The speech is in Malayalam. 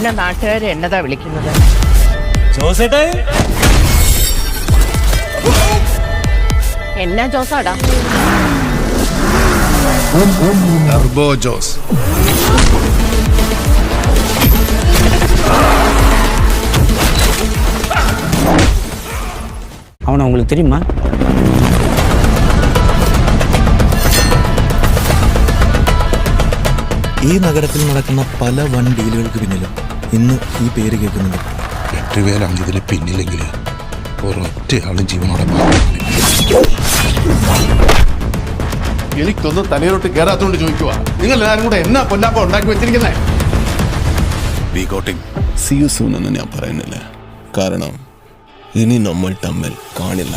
പിന്നെ നാട്ടുകാരെ എന്നതാ വിളിക്കുന്നത്? എന്നാ ജോസാടാ? ടർബോ ജോസ്. அவனை உங்களுக்கு தெரியுமா? ഈ നഗരത്തിൽ നടക്കുന്ന പല വൻ ഡീലുകൾക്ക് പിന്നിലും ഇന്ന് ഈ പേര് കേൾക്കുന്നുണ്ട്. 8 പേരാണ് ഇതിന് പിന്നിലെങ്കിൽ ഒരൊറ്റയാളും ജീവനോടെ. എനിക്കൊന്നും തലയിലോട്ട് കയറാത്തോണ്ട് ചോദിക്കുക, നിങ്ങൾ എല്ലാവരും കൂടെ എന്നാ പൊല്ലാപ്പ ഉണ്ടാക്കി വെച്ചിരിക്കുന്നേ? See you soon എന്ന് ഞാൻ പറയുന്നില്ല, കാരണം ഇനി നമ്മൾ തമ്മിൽ കാണില്ല.